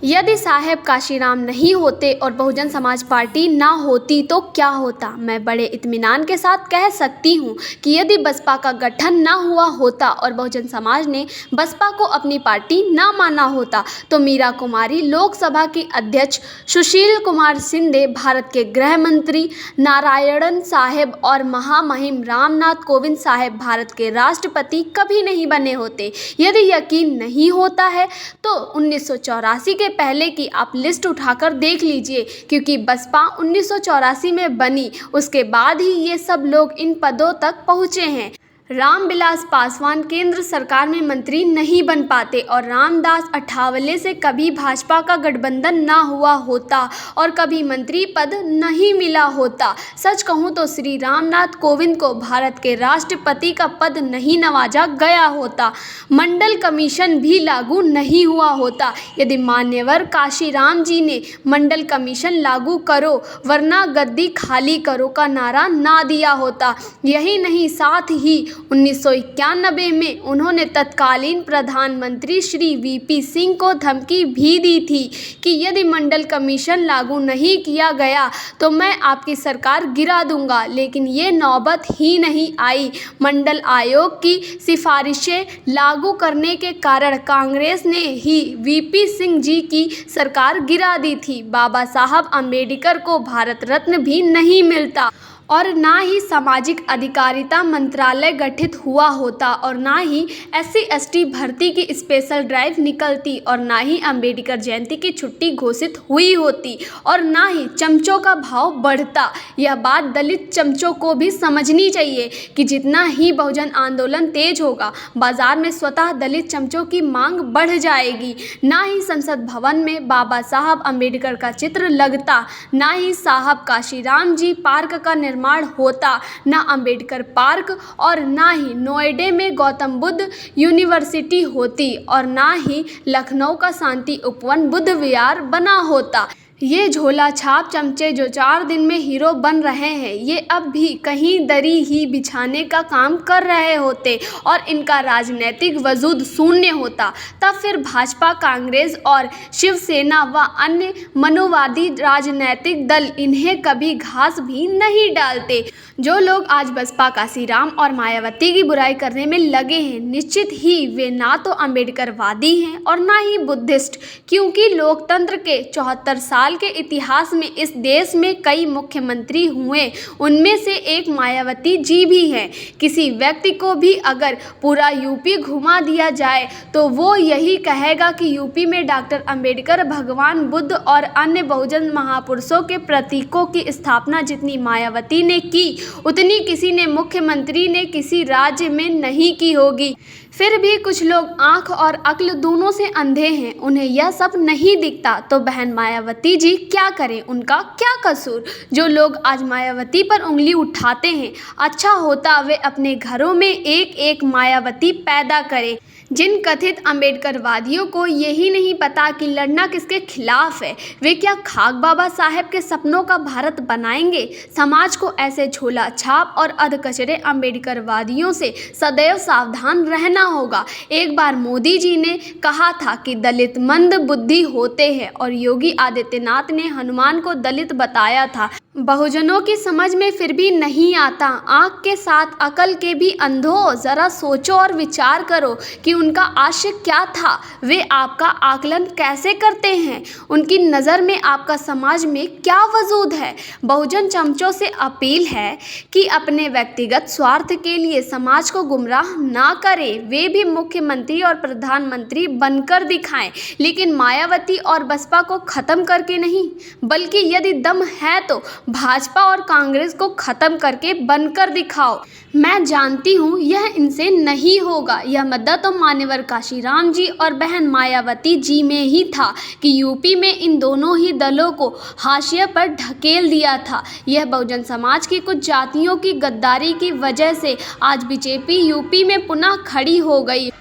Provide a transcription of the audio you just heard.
यदि साहेब काशीराम नहीं होते और बहुजन समाज पार्टी ना होती तो क्या होता? मैं बड़े इत्मीनान के साथ कह सकती हूँ कि यदि बसपा का गठन ना हुआ होता और बहुजन समाज ने बसपा को अपनी पार्टी ना माना होता तो मीरा कुमारी लोकसभा की अध्यक्ष, सुशील कुमार शिंदे भारत के गृह मंत्री, नारायणन साहेब और महामहिम रामनाथ कोविंद साहेब भारत के राष्ट्रपति कभी नहीं बने होते। यदि यकीन नहीं होता है तो 1984 के पहले की आप लिस्ट उठाकर देख लीजिए, क्योंकि बसपा 1984 में बनी, उसके बाद ही ये सब लोग इन पदों तक पहुँचे हैं। रामविलास पासवान केंद्र सरकार में मंत्री नहीं बन पाते और रामदास अठावले से कभी भाजपा का गठबंधन ना हुआ होता और कभी मंत्री पद नहीं मिला होता। सच कहूँ तो श्री रामनाथ कोविंद को भारत के राष्ट्रपति का पद नहीं नवाजा गया होता, मंडल कमीशन भी लागू नहीं हुआ होता यदि मान्यवर काशीराम जी ने मंडल कमीशन लागू करो वरना गद्दी खाली करो का नारा ना दिया होता। यही नहीं, साथ ही 1991 में उन्होंने तत्कालीन प्रधानमंत्री श्री वीपी सिंह को धमकी भी दी थी कि यदि मंडल कमीशन लागू नहीं किया गया तो मैं आपकी सरकार गिरा दूंगा, लेकिन ये नौबत ही नहीं आई। मंडल आयोग की सिफारिशें लागू करने के कारण कांग्रेस ने ही वीपी सिंह जी की सरकार गिरा दी थी। बाबा साहब अम्बेडकर को भारत रत्न भी नहीं मिलता और ना ही सामाजिक अधिकारिता मंत्रालय गठित हुआ होता और ना ही SC/ST भर्ती की स्पेशल ड्राइव निकलती और ना ही अंबेडकर जयंती की छुट्टी घोषित हुई होती और ना ही चमचों का भाव बढ़ता। यह बात दलित चमचों को भी समझनी चाहिए कि जितना ही बहुजन आंदोलन तेज होगा, बाजार में स्वतः दलित चमचों की मांग बढ़ जाएगी। ना ही संसद भवन में बाबा साहब अम्बेडकर का चित्र लगता, ना ही साहब काशीराम जी पार्क का निर्माण होता, ना अंबेडकर पार्क और ना ही नोएडा में गौतम बुद्ध यूनिवर्सिटी होती और ना ही लखनऊ का शांति उपवन बुद्ध विहार बना होता। ये झोला छाप चमचे जो 4 दिन में हीरो बन रहे हैं, ये अब भी कहीं दरी ही बिछाने का काम कर रहे होते और इनका राजनीतिक वजूद शून्य होता, तब फिर भाजपा, कांग्रेस और शिवसेना व अन्य मनुवादी राजनीतिक दल इन्हें कभी घास भी नहीं डालते। जो लोग आज बसपा, काशीराम और मायावती की बुराई करने में लगे हैं, निश्चित ही वे ना तो अम्बेडकरवादी हैं और ना ही बुद्धिस्ट, क्योंकि लोकतंत्र के 74 साल के इतिहास में इस देश में कई मुख्यमंत्री हुए, उनमें से एक मायावती जी भी हैं। किसी व्यक्ति को भी अगर पूरा यूपी घुमा दिया जाए तो वो यही कहेगा कि यूपी में डॉक्टर अंबेडकर, भगवान बुद्ध और अन्य बहुजन महापुरुषों के प्रतीकों की स्थापना जितनी मायावती ने की उतनी किसी ने मुख्यमंत्री ने किसी राज्य में नहीं की होगी। फिर भी कुछ लोग आंख और अक्ल दोनों से अंधे हैं, उन्हें यह सब नहीं दिखता। तो बहन मायावती जी क्या करें, उनका क्या कसूर? जो लोग आज मायावती पर उंगली उठाते हैं, अच्छा होता वे अपने घरों में एक एक मायावती पैदा करें। जिन कथित अम्बेडकरवादियों को यही नहीं पता कि लड़ना किसके खिलाफ है, वे क्या खाक बाबा साहेब के सपनों का भारत बनाएंगे? समाज को ऐसे झोला छाप और अधकचरे अम्बेडकरवादियों से सदैव सावधान रहना होगा। एक बार मोदी जी ने कहा था कि दलित मंद बुद्धि होते हैं और योगी आदित्यनाथ ने हनुमान को दलित बताया था। बहुजनों की समझ में फिर भी नहीं आता। आँख के साथ अकल के भी अंधो, जरा सोचो और विचार करो कि उनका आशय क्या था, वे आपका आकलन कैसे करते हैं, उनकी नज़र में आपका समाज में क्या वजूद है। बहुजन चमचों से अपील है कि अपने व्यक्तिगत स्वार्थ के लिए समाज को गुमराह ना करें। वे भी मुख्यमंत्री और प्रधानमंत्री बनकर दिखाएं, लेकिन मायावती और बसपा को ख़त्म करके नहीं, बल्कि यदि दम है तो भाजपा और कांग्रेस को खत्म करके बनकर दिखाओ। मैं जानती हूँ यह इनसे नहीं होगा। यह मद्दा तो मान्यवर काशीराम जी और बहन मायावती जी में ही था कि यूपी में इन दोनों ही दलों को हाशिए पर ढकेल दिया था। यह बहुजन समाज की कुछ जातियों की गद्दारी की वजह से आज बीजेपी यूपी में पुनः खड़ी हो गई।